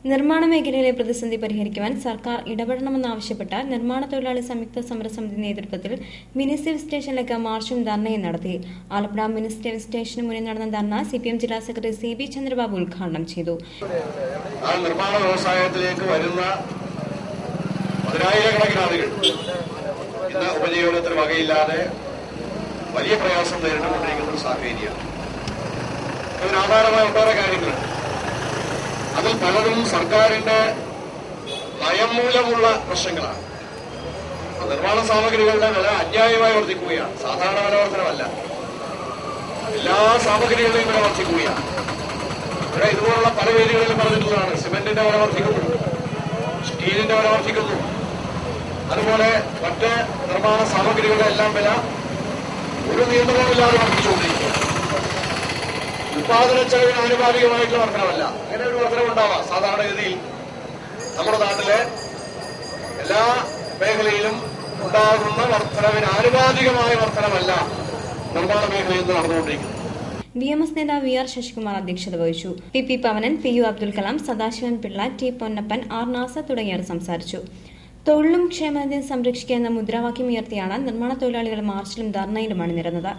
നിർമ്മാണ മേഖലയിലെ പ്രതിസന്ധി പരിഹരിക്കുവാൻ സർക്കാർ ഇടപെടണമെന്നാവശ്യപ്പെട്ട് നിർമ്മാണ തൊഴിലാളി സംയുക്ത സമരസമിതി നേതൃത്വത്തിൽ മിനി സിവിൽ സ്റ്റേഷനിലേക്ക് മാർച്ചും ധർണയും നടത്തി. ആലപ്പുഴ മിനി സിവിൽ സ്റ്റേഷന് മുന്നിൽ നടന്ന ധർണ CPM ജില്ലാ സെക്രട്ടറി CB ചന്ദ്രബാബു ഉദ്ഘാടനം ചെയ്തു. നിർമ്മാണ വ്യവസായത്തിലേക്ക് വരുന്ന പതിനായിരക്കണക്കിന് ആളുകൾ ഇന്ന് ഉപജീവനത്തിന് വകയില്ലാതെ വലിയ പ്രയാസം നേരിട്ടുകൊണ്ടിരിക്കുന്ന ഒരു സാഹചര്യമാണ്. അതിനാധാരമായ ഒട്ടേറെ കാര്യങ്ങളുണ്ട്. അതിൽ പലതും സർക്കാരിന്റെ നയം മൂലമുള്ള പ്രശ്നങ്ങളാണ്. നിർമ്മാണ സാമഗ്രികളുടെ വില അന്യായമായി വർദ്ധിക്കുകയാണ്. സാധാരണ വില വർധനമല്ല, എല്ലാ സാമഗ്രികളുടെയും വില വർദ്ധിക്കുകയാണ്. ഇവിടെ ഇതുപോലുള്ള പല വേദികളിലും പറഞ്ഞിട്ടുള്ളതാണ്. സിമന്റിന്റെ വില വർദ്ധിക്കുന്നു, സ്റ്റീലിന്റെ വില വർദ്ധിക്കുന്നു, അതുപോലെ മറ്റ് നിർമ്മാണ സാമഗ്രികളുടെ എല്ലാം വില ഒരു നിയന്ത്രണമില്ലാതെ വർദ്ധിച്ചുകൊണ്ടിരിക്കുക. ഉത്പാദന ചെലവിന് ആനുപാതികമായിട്ടുള്ള വർധനമല്ല. അങ്ങനെ ഒരു വർധനമുണ്ടാവാം. സാധാരണഗതിയിൽ നമ്മുടെ നാട്ടിലെ എല്ലാ മേഖലയിലും ഉണ്ടാകുന്ന വർധനവിന് ആനുപാതികമായ വർധനമല്ല നിർമ്മാണ മേഖലയിൽ നിന്ന് നടന്നുകൊണ്ടിരിക്കുന്നത്. VMS നേതാവ് VR ശശികുമാർ അധ്യക്ഷത വഹിച്ചു. PP Pavanan, PU Abdul Kalam, Sadasivan Pillai, T Ponnappan, R Nasar തുടങ്ങിയവർ സംസാരിച്ചു. തൊഴിലും ക്ഷേമനിധിയും സംരക്ഷിക്കുക എന്ന മുദ്രാവാക്യം ഉയർത്തിയാണ് നിർമ്മാണ തൊഴിലാളികൾ മാർച്ചിലും ധർണയിലും അണിനിരന്നത്.